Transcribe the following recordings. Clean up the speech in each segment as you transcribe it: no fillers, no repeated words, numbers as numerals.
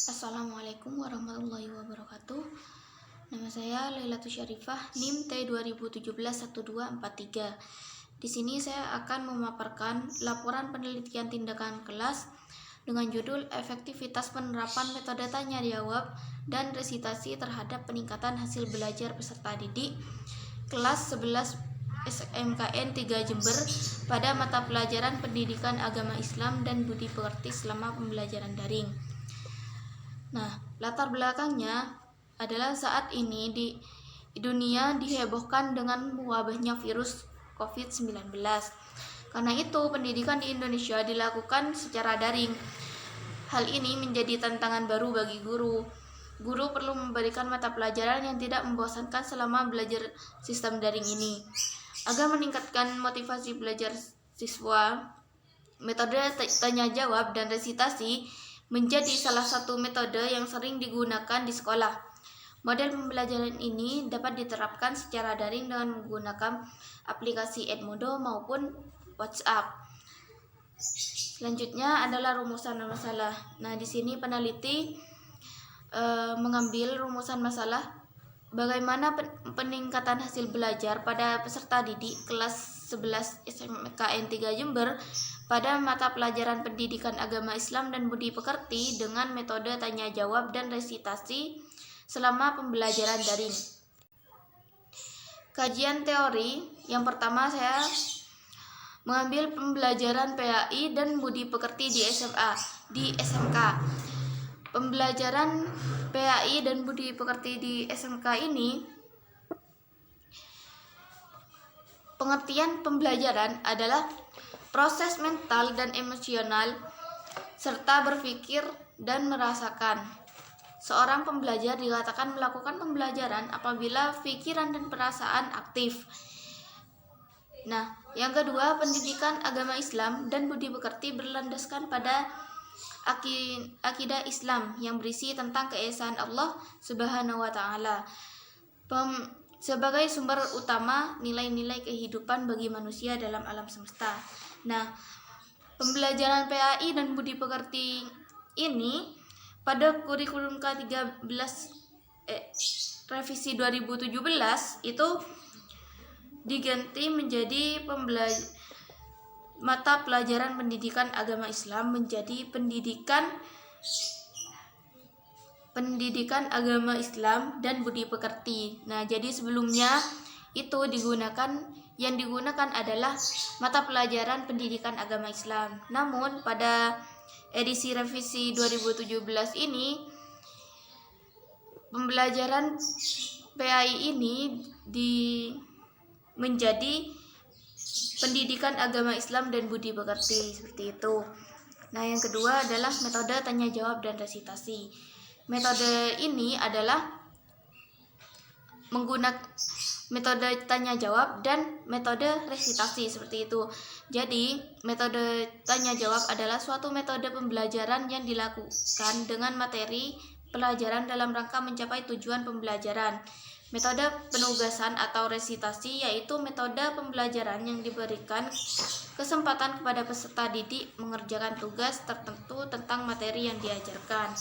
Assalamualaikum warahmatullahi wabarakatuh. Nama saya Lailatul Syarifah, NIM T20171243. Di sini saya akan memaparkan laporan penelitian tindakan kelas dengan judul Efektivitas Penerapan Metode Tanya Jawab dan Resitasi Terhadap Peningkatan Hasil Belajar Peserta Didik kelas 11 SMKN 3 Jember pada mata pelajaran Pendidikan Agama Islam dan Budi Pekerti selama pembelajaran daring. Nah, latar belakangnya adalah saat ini di dunia dihebohkan dengan wabahnya virus COVID-19. Karena itu, pendidikan di Indonesia dilakukan secara daring. Hal ini menjadi tantangan baru bagi guru. Guru perlu memberikan mata pelajaran yang tidak membosankan selama belajar sistem daring ini. Agar meningkatkan motivasi belajar siswa, metode tanya jawab dan resitasi menjadi salah satu metode yang sering digunakan di sekolah. Model pembelajaran ini dapat diterapkan secara daring dengan menggunakan aplikasi Edmodo maupun WhatsApp. Selanjutnya adalah rumusan masalah. Nah, di sini peneliti mengambil rumusan masalah bagaimana peningkatan hasil belajar pada peserta didik kelas 11 SMKN 3 Jember pada mata pelajaran Pendidikan Agama Islam dan Budi Pekerti dengan metode tanya jawab dan resitasi selama pembelajaran daring. Kajian teori yang pertama, saya mengambil pembelajaran PAI dan Budi Pekerti di SMK. Pembelajaran PAI dan Budi Pekerti di SMK ini, pengertian pembelajaran adalah proses mental dan emosional serta berpikir dan merasakan. Seorang pembelajar dikatakan melakukan pembelajaran apabila pikiran dan perasaan aktif. Nah, yang kedua, pendidikan agama Islam dan Budi Pekerti berlandaskan pada akidah Islam yang berisi tentang keesaan Allah Subhanahu wa taala sebagai sumber utama nilai-nilai kehidupan bagi manusia dalam alam semesta. Nah, pembelajaran PAI dan Budi Pekerti ini pada kurikulum K13 revisi 2017 itu diganti menjadi mata pelajaran pendidikan agama Islam menjadi pendidikan agama Islam dan Budi Pekerti. Nah, jadi sebelumnya itu yang digunakan adalah mata pelajaran pendidikan agama Islam. Namun pada edisi revisi 2017 ini pembelajaran PAI ini menjadi pendidikan agama Islam dan Budi Pekerti, seperti itu. Nah, yang kedua adalah metode tanya jawab dan resitasi. Metode ini adalah menggunakan metode tanya jawab dan metode resitasi, seperti itu. Jadi, metode tanya jawab adalah suatu metode pembelajaran yang dilakukan dengan materi pelajaran dalam rangka mencapai tujuan pembelajaran. Metode penugasan atau resitasi yaitu metode pembelajaran yang diberikan kesempatan kepada peserta didik mengerjakan tugas tertentu tentang materi yang diajarkan.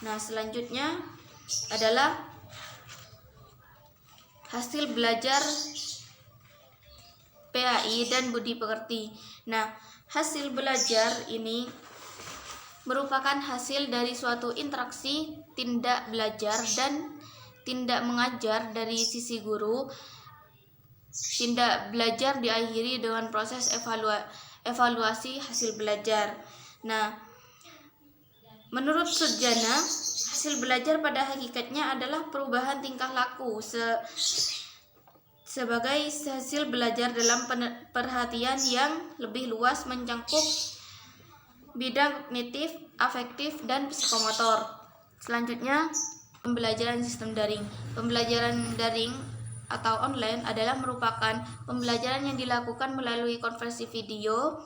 Nah, selanjutnya adalah hasil belajar PAI dan Budi Pekerti. Nah, hasil belajar ini merupakan hasil dari suatu interaksi tindak belajar dan tindak mengajar dari sisi guru. Tindak belajar diakhiri dengan proses evaluasi hasil belajar. Nah, menurut Sujana, hasil belajar pada hakikatnya adalah perubahan tingkah laku sebagai hasil belajar dalam perhatian yang lebih luas mencakup bidang kognitif, afektif, dan psikomotor. Selanjutnya, pembelajaran sistem daring. Pembelajaran daring atau online adalah merupakan pembelajaran yang dilakukan melalui konversi video,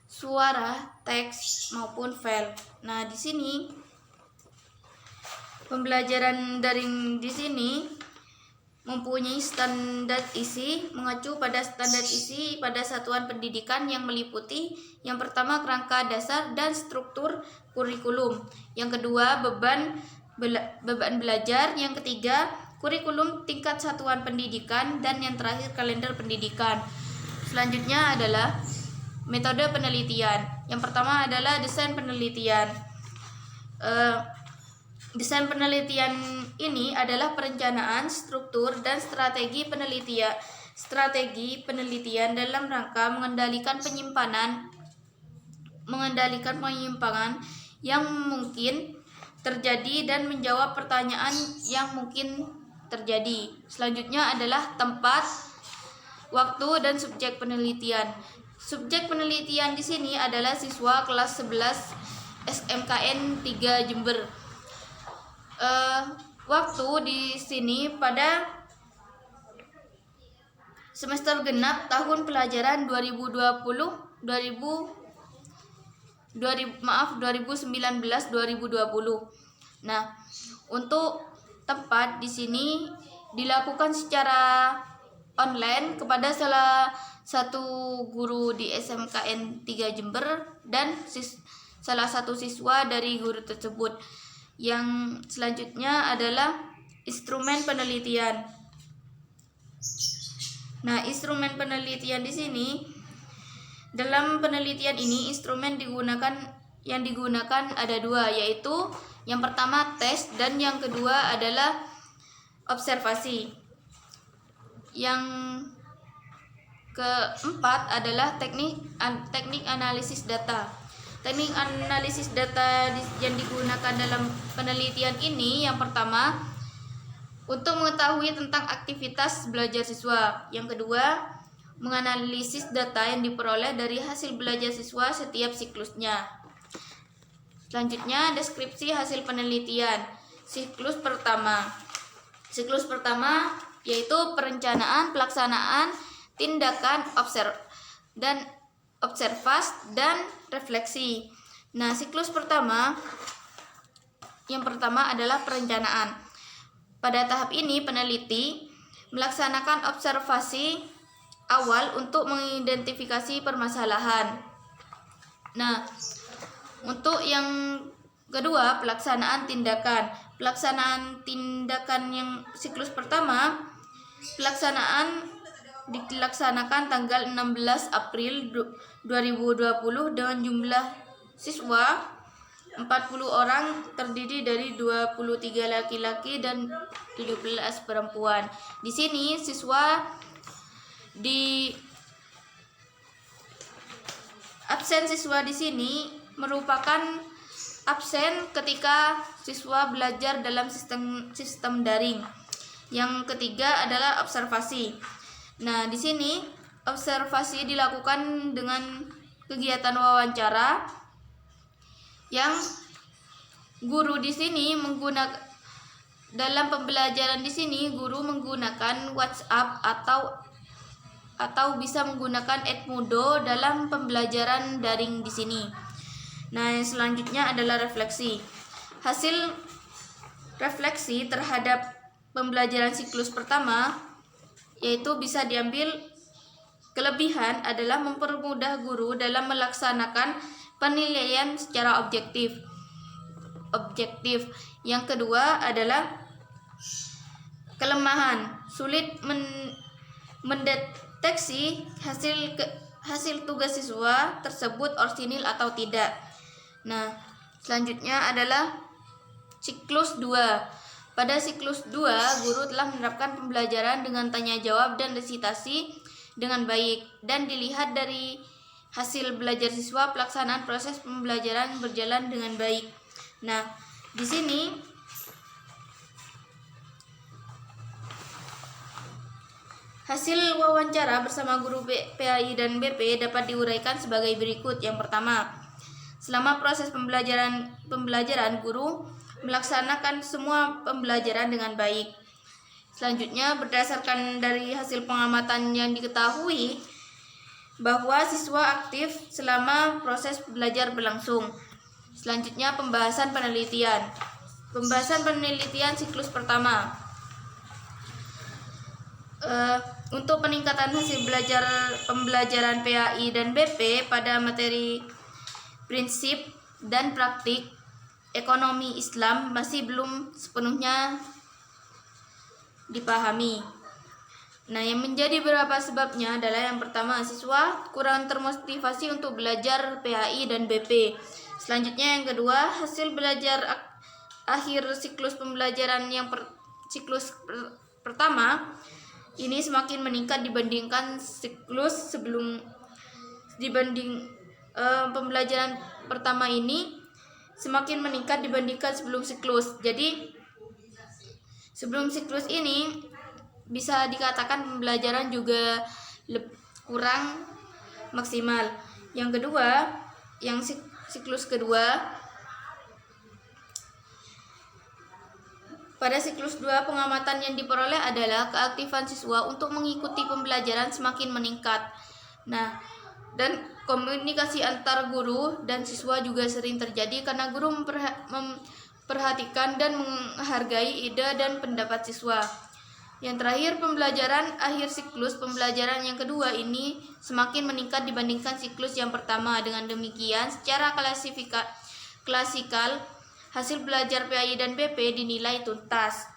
suara, teks, maupun file. Nah, di sini pembelajaran daring di sini mempunyai standar isi mengacu pada standar isi pada satuan pendidikan yang meliputi yang pertama kerangka dasar dan struktur kurikulum, yang kedua beban belajar, yang ketiga kurikulum tingkat satuan pendidikan, dan yang terakhir kalender pendidikan. Selanjutnya adalah metode penelitian. Yang pertama adalah desain penelitian. Desain penelitian ini adalah perencanaan, struktur, dan strategi penelitian dalam rangka mengendalikan penyimpangan yang mungkin terjadi dan menjawab pertanyaan yang mungkin terjadi. Selanjutnya adalah tempat, waktu, dan subjek penelitian. Subjek penelitian di sini adalah siswa kelas 11 SMKN 3 Jember. Waktu di sini pada semester genap tahun pelajaran 2019-2020. Nah, untuk tempat di sini dilakukan secara online kepada salah satu guru di SMKN 3 Jember dan salah satu siswa dari guru tersebut. Yang selanjutnya adalah instrumen penelitian. Nah, instrumen penelitian di sini, dalam penelitian ini instrumen yang digunakan ada dua, yaitu yang pertama tes dan yang kedua adalah observasi. Yang keempat adalah teknik analisis data. Teknik analisis data yang digunakan dalam penelitian ini, yang pertama untuk mengetahui tentang aktivitas belajar siswa. Yang kedua, menganalisis data yang diperoleh dari hasil belajar siswa setiap siklusnya. Selanjutnya, deskripsi hasil penelitian. Siklus pertama yaitu perencanaan, pelaksanaan, tindakan, observasi dan refleksi. Nah, siklus yang pertama adalah perencanaan. Pada tahap ini peneliti melaksanakan observasi awal untuk mengidentifikasi permasalahan. Nah, untuk yang kedua, pelaksanaan tindakan. Pelaksanaan tindakan yang siklus pertama, dilaksanakan tanggal 16 April 2020 dengan jumlah siswa 40 orang, terdiri dari 23 laki-laki dan 17 perempuan. Di sini absen siswa di sini merupakan absen ketika siswa belajar dalam sistem daring. Yang ketiga adalah observasi. Nah, di sini observasi dilakukan dengan kegiatan wawancara yang guru di sini dalam pembelajaran di sini guru menggunakan WhatsApp atau bisa menggunakan Edmodo dalam pembelajaran daring di sini. Nah, yang selanjutnya adalah refleksi. Hasil refleksi terhadap pembelajaran siklus pertama yaitu bisa diambil kelebihan adalah mempermudah guru dalam melaksanakan penilaian secara objektif. Yang kedua adalah kelemahan, sulit mendeteksi hasil tugas siswa tersebut orsinil atau tidak. Nah, selanjutnya adalah siklus 2. Pada siklus 2, guru telah menerapkan pembelajaran dengan tanya jawab dan resitasi dengan baik, dan dilihat dari hasil belajar siswa pelaksanaan proses pembelajaran berjalan dengan baik. Nah, di sini hasil wawancara bersama guru PAI dan BP dapat diuraikan sebagai berikut. Yang pertama, selama proses pembelajaran guru melaksanakan semua pembelajaran dengan baik. Selanjutnya, berdasarkan dari hasil pengamatan yang diketahui bahwa siswa aktif selama proses belajar berlangsung. Selanjutnya, pembahasan penelitian siklus pertama. Untuk peningkatan hasil pembelajaran PAI dan BP pada materi prinsip dan praktik ekonomi Islam masih belum sepenuhnya dipahami. Nah, yang menjadi beberapa sebabnya adalah yang pertama, siswa kurang termotivasi untuk belajar PAI dan BP. Selanjutnya yang kedua, hasil belajar akhir siklus pembelajaran siklus pertama ini semakin meningkat dibandingkan siklus sebelum pembelajaran pertama ini semakin meningkat dibandingkan sebelum siklus. Jadi sebelum siklus ini bisa dikatakan pembelajaran juga kurang maksimal. Yang kedua, yang siklus kedua, pada siklus 2 pengamatan yang diperoleh adalah keaktifan siswa untuk mengikuti pembelajaran semakin meningkat. Nah, dan komunikasi antar guru dan siswa juga sering terjadi karena guru memperhatikan dan menghargai ide dan pendapat siswa. Yang terakhir, pembelajaran akhir siklus pembelajaran yang kedua ini semakin meningkat dibandingkan siklus yang pertama. Dengan demikian, secara klasikal, hasil belajar PAI dan BP dinilai tuntas.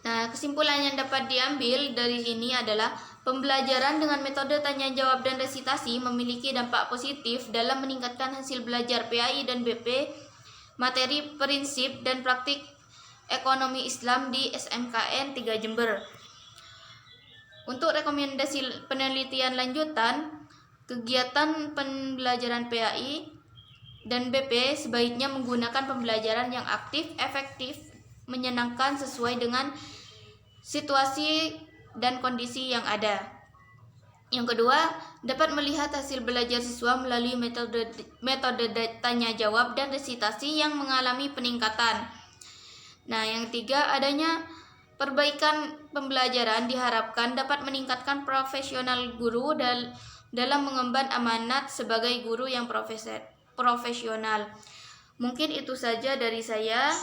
Nah, kesimpulan yang dapat diambil dari ini adalah pembelajaran dengan metode tanya jawab dan resitasi memiliki dampak positif dalam meningkatkan hasil belajar PAI dan BP materi prinsip dan praktik ekonomi Islam di SMKN 3 Jember. Untuk rekomendasi penelitian lanjutan, kegiatan pembelajaran PAI dan BP sebaiknya menggunakan pembelajaran yang aktif, efektif, menyenangkan sesuai dengan situasi dan kondisi yang ada. Yang kedua, dapat melihat hasil belajar siswa melalui metode tanya jawab dan resitasi yang mengalami peningkatan. Nah, yang ketiga, adanya perbaikan pembelajaran diharapkan dapat meningkatkan profesional guru dalam mengemban amanat sebagai guru yang profesional. Mungkin itu saja dari saya.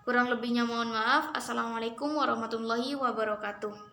Kurang lebihnya mohon maaf. Assalamualaikum warahmatullahi wabarakatuh.